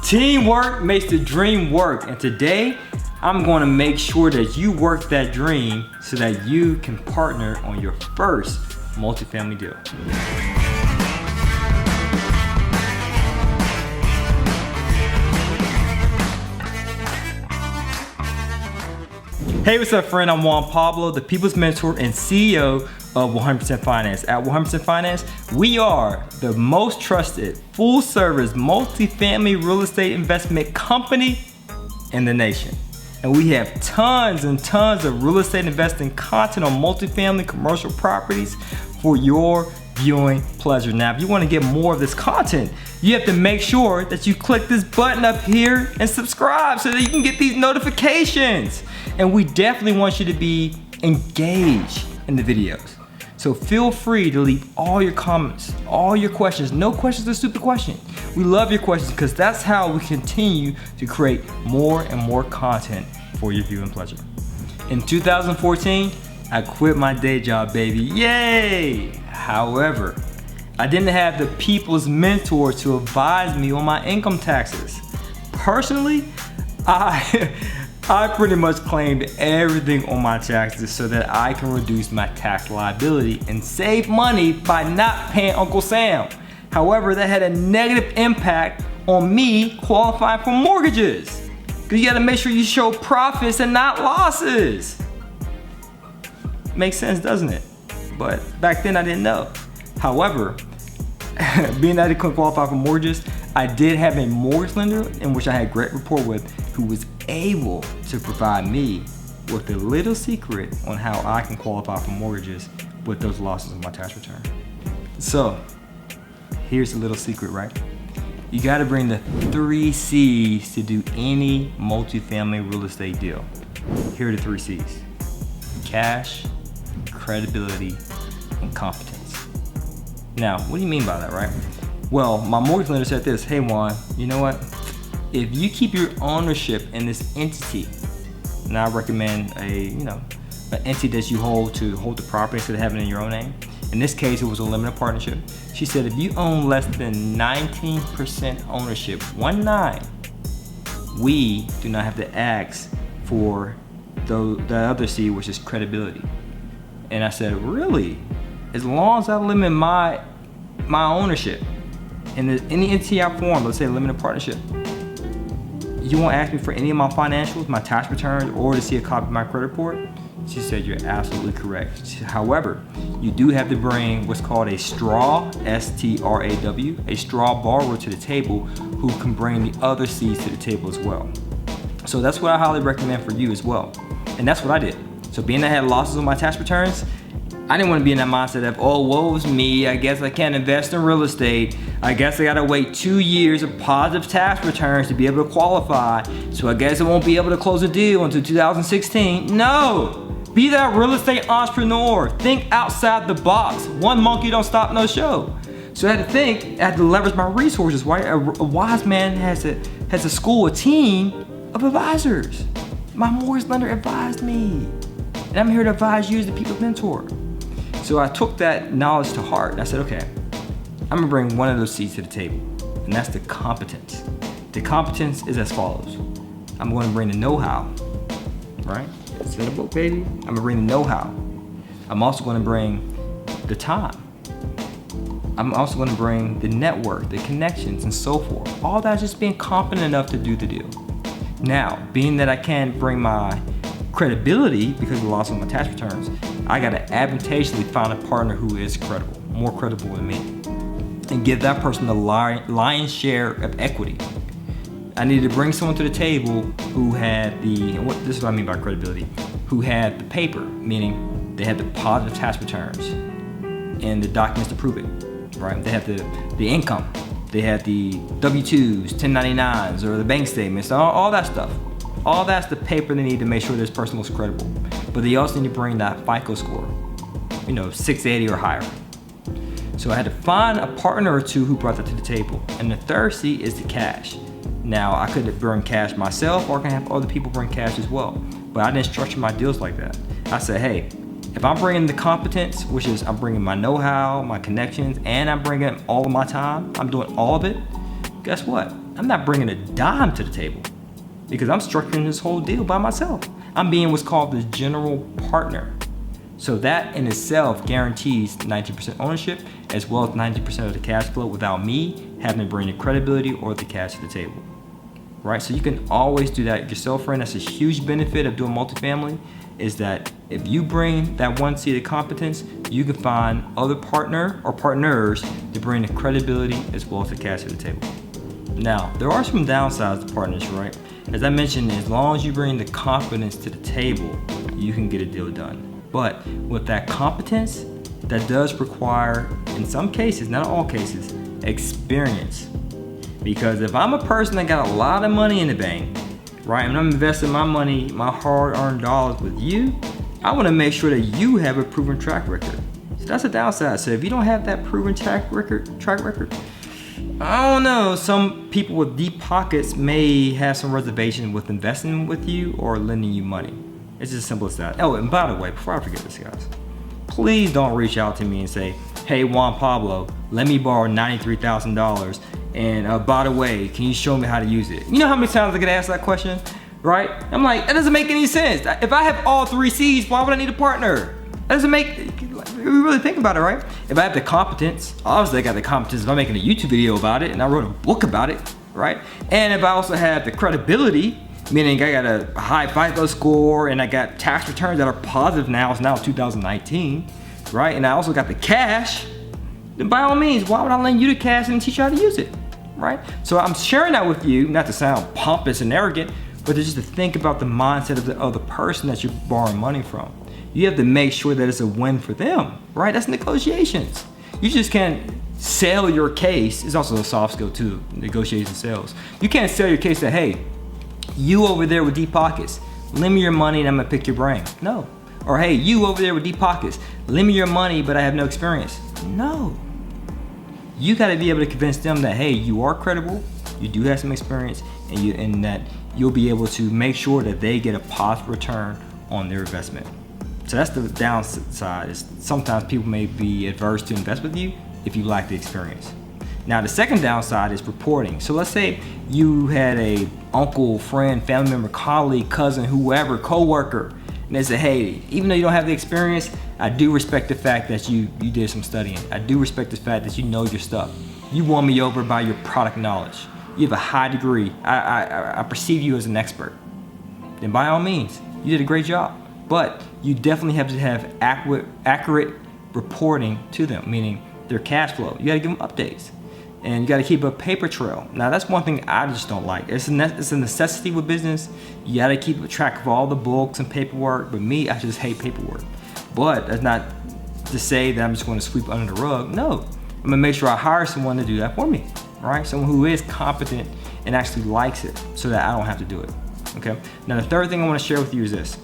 Teamwork makes the dream work, and today I'm going to make sure that you work that dream so that you can partner on your first multifamily deal. Hey, what's up, friend? I'm Juan Pablo, the People's Mentor and CEO of 100% Finance. At 100% Finance, we are the most trusted, full-service, multifamily real estate investment company in the nation. And we have tons and tons of real estate investing content on multifamily commercial properties for your viewing pleasure. Now, if you want to get more of this content, you have to make sure that you click this button up here and subscribe so that you can get these notifications. And we definitely want you to be engaged in the videos. So feel free to leave all your comments, all your questions. No questions are stupid questions. We love your questions because that's how we continue to create more and more content for your viewing pleasure. In 2014, I quit my day job, baby. Yay! However, I didn't have the people's mentor to advise me on my income taxes. Personally, I pretty much claimed everything on my taxes so that I can reduce my tax liability and save money by not paying Uncle Sam. However, that had a negative impact on me qualifying for mortgages. Because you gotta make sure you show profits and not losses. Makes sense, doesn't it? But back then I didn't know. However, being that I couldn't qualify for mortgages, I did have a mortgage lender in which I had a great rapport with who was able to provide me with a little secret on how I can qualify for mortgages with those losses on my tax return. So, here's a little secret, right? You gotta bring the 3 C's to do any multifamily real estate deal. Here are the 3 C's. Cash, credibility, and competence. Now, what do you mean by that, right? Well, my mortgage lender said this, hey Juan, you know what? If you keep your ownership in this entity, and I recommend an entity that you hold to hold the property instead of having it in your own name. In this case, it was a limited partnership. She said if you own less than 19% ownership, 19, we do not have to ask for the other C, which is credibility. And I said, really? As long as I limit my ownership in any entity I form, let's say a limited partnership, you won't ask me for any of my financials, my tax returns, or to see a copy of my credit report? She said, you're absolutely correct. However, you do have to bring what's called a straw, S-T-R-A-W, a straw borrower to the table who can bring the other C's to the table as well. So that's what I highly recommend for you as well. And that's what I did. So being that I had losses on my tax returns, I didn't want to be in that mindset of, oh, woe's me, I guess I can't invest in real estate. I guess I gotta wait 2 years of positive tax returns to be able to qualify. So I guess I won't be able to close a deal until 2016. No, be that real estate entrepreneur. Think outside the box. One monkey don't stop no show. So I had to think, I had to leverage my resources, right? A wise man has to school a team of advisors. My mortgage lender advised me. And I'm here to advise you as the people's mentor. So I took that knowledge to heart and I said, okay, I'm gonna bring one of those C's to the table, and that's the competence. The competence is as follows. I'm gonna bring the know-how, right? It's in a book, baby. I'm gonna bring the know-how. I'm also gonna bring the time. I'm also gonna bring the network, the connections, and so forth. All that just being competent enough to do the deal. Now, being that I can't bring my credibility because of the loss of my tax returns, I gotta advantageously find a partner who is credible, more credible than me, and give that person the lion's share of equity. I needed to bring someone to the table who had this is what I mean by credibility, who had the paper, meaning they had the positive tax returns and the documents to prove it, right? They had the income, they had the W-2s, 1099s, or the bank statements, all that stuff. All that's the paper they need to make sure this person looks credible. But they also need to bring that FICO score, 680 or higher. So I had to find a partner or two who brought that to the table. And the third C is the cash. Now, I could bring cash myself, or I can have other people bring cash as well. But I didn't structure my deals like that. I said, hey, if I'm bringing the competence, which is I'm bringing my know-how, my connections, and I'm bringing all of my time, I'm doing all of it, guess what? I'm not bringing a dime to the table because I'm structuring this whole deal by myself. I'm being what's called the general partner. So that in itself guarantees 90% ownership as well as 90% of the cash flow without me having to bring the credibility or the cash to the table, right? So you can always do that yourself, friend. That's a huge benefit of doing multifamily, is that if you bring that one seed of competence, you can find other partner or partners to bring the credibility as well as the cash to the table. Now, there are some downsides to partners, right? As I mentioned, as long as you bring the confidence to the table, you can get a deal done. But with that competence, that does require, in some cases, not all cases, experience. Because if I'm a person that got a lot of money in the bank, right, and I'm investing my money, my hard-earned dollars with you, I want to make sure that you have a proven track record. So that's a downside. So if you don't have that proven track record, I don't know, some people with deep pockets may have some reservation with investing with you or lending you money. It's just as simple as that. Oh, and by the way, before I forget this, guys, please don't reach out to me and say, hey, Juan Pablo, let me borrow $93,000. And by the way, can you show me how to use it? You know how many times I get asked that question, right? I'm like, that doesn't make any sense. If I have all 3 C's, why would I need a partner? That doesn't make, we really think about it, right? If I have the competence, obviously I got the competence if I'm making a YouTube video about it and I wrote a book about it, right? And if I also have the credibility, meaning I got a high FICO score and I got tax returns that are positive now, it's now 2019, right? And I also got the cash, then by all means, why would I lend you the cash and teach you how to use it, right? So I'm sharing that with you, not to sound pompous and arrogant, but just to think about the mindset of the person that you're borrowing money from. You have to make sure that it's a win for them, right? That's negotiations. You just can't sell your case. It's also a soft skill too, negotiating sales. You can't sell your case that, hey, you over there with deep pockets, lend me your money and I'm gonna pick your brain. No. Or hey, you over there with deep pockets, lend me your money but I have no experience. No. You gotta be able to convince them that, hey, you are credible, you do have some experience, and that you'll be able to make sure that they get a positive return on their investment. So that's the downside, is sometimes people may be adverse to invest with you if you lack the experience. Now the second downside is reporting. So let's say you had a uncle, friend, family member, colleague, cousin, whoever, coworker, and they say, hey, even though you don't have the experience, I do respect the fact that you did some studying. I do respect the fact that you know your stuff. You won me over by your product knowledge. You have a high degree. I perceive you as an expert. Then by all means, you did a great job. But you definitely have to have accurate reporting to them, meaning their cash flow. You gotta give them updates. And you gotta keep a paper trail. Now that's one thing I just don't like. It's a necessity with business. You gotta keep a track of all the books and paperwork. But me, I just hate paperwork. But that's not to say that I'm just gonna sweep under the rug. No, I'm gonna make sure I hire someone to do that for me, right? Someone who is competent and actually likes it so that I don't have to do it, okay? Now the third thing I wanna share with you is this.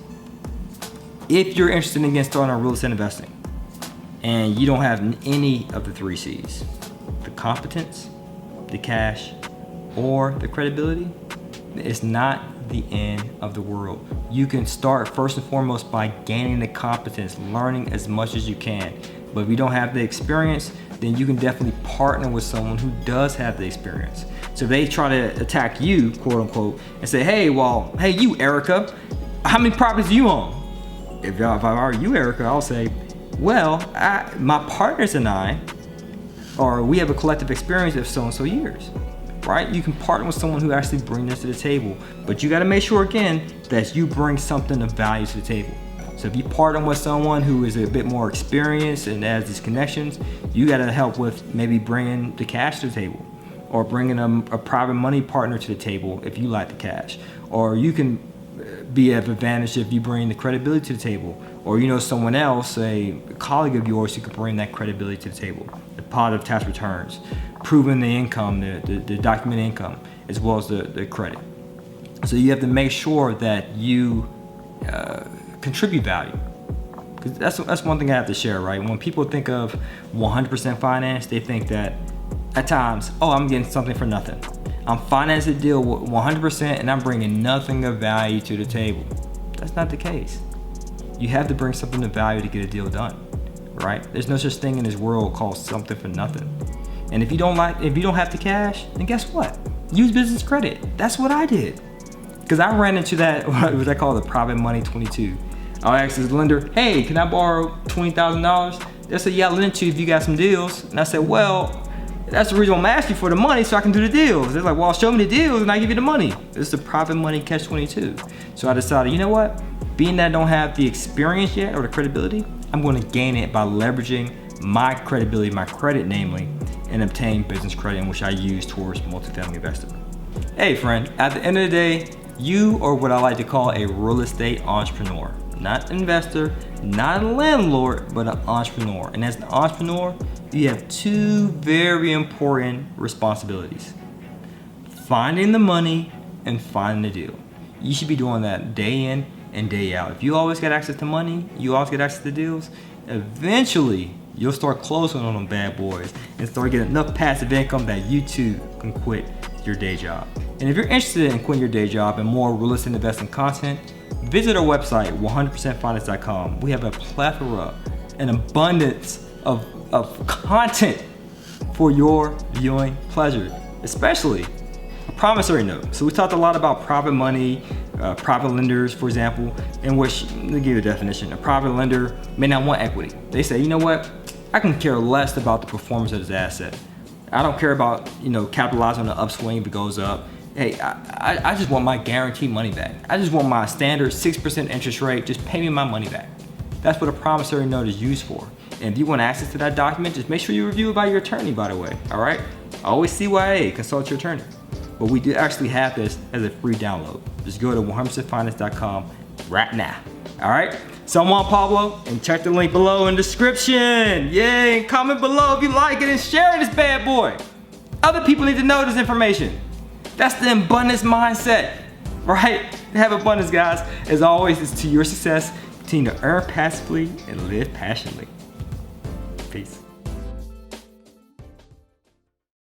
If you're interested in getting started on real estate investing and you don't have any of the 3 C's, the competence, the cash, or the credibility, it's not the end of the world. You can start first and foremost by gaining the competence, learning as much as you can. But if you don't have the experience, then you can definitely partner with someone who does have the experience. So if they try to attack you, quote unquote, and say, hey, you, Erica, how many properties do you own? If I were you, Erica, I'll say, well, my partners and I, we have a collective experience of so-and-so years, right? You can partner with someone who actually brings this to the table, but you gotta make sure, again, that you bring something of value to the table. So if you partner with someone who is a bit more experienced and has these connections, you gotta help with maybe bringing the cash to the table, or bringing a private money partner to the table if you like the cash. Or you can be of advantage if you bring the credibility to the table, or you know someone else, a colleague of yours, who can bring that credibility to the table, the positive tax returns, proving the income, the documented income, as well as the credit. So you have to make sure that you contribute value, because that's one thing I have to share, right? When people think of 100% finance, they think that at times, oh, I'm getting something for nothing. I'm financing a deal with 100% and I'm bringing nothing of value to the table. That's not the case. You have to bring something of value to get a deal done, right? There's no such thing in this world called something for nothing. And if you don't have the cash, then guess what? use business credit. That's what I did. Because I ran into that, what I call the private money 22. I asked this lender, hey, can I borrow $20,000? They said, yeah, I'll lend it to you if you got some deals. And I said, well, that's the reason I'm asking for the money so I can do the deals. They're like, well, show me the deals and I give you the money. It's the private money catch 22. So I decided, you know what? Being that I don't have the experience yet or the credibility, I'm going to gain it by leveraging my credibility, my credit namely, and obtain business credit, in which I use towards multifamily investing. Hey friend, at the end of the day, you are what I like to call a real estate entrepreneur. Not an investor, not a landlord, but an entrepreneur. And as an entrepreneur, you have two very important responsibilities. Finding the money and finding the deal. You should be doing that day in and day out. If you always get access to money, you always get access to deals, eventually you'll start closing on them bad boys and start getting enough passive income that you too can quit your day job. And if you're interested in quitting your day job and more real estate investing content, visit our website, 100percentfinance.com. We have a plethora, an abundance of content for your viewing pleasure, especially a promissory note. So we talked a lot about private money, private lenders, for example, in which, let me give you a definition. A private lender may not want equity. They say, you know what? I can care less about the performance of this asset. I don't care about, capitalizing on the upswing if it goes up. Hey, I just want my guaranteed money back. I just want my standard 6% interest rate. Just pay me my money back. That's what a promissory note is used for. And if you want access to that document, just make sure you review it by your attorney, by the way, all right? Always CYA, consult your attorney. But we do actually have this as a free download. Just go to 100percentfinance.com right now, all right? So I'm Juan Pablo, and check the link below in the description. Yay, and comment below if you like it and share this bad boy. Other people need to know this information. That's the abundance mindset, right? Have abundance, guys. As always, it's to your success. Continue to earn passively and live passionately. Peace.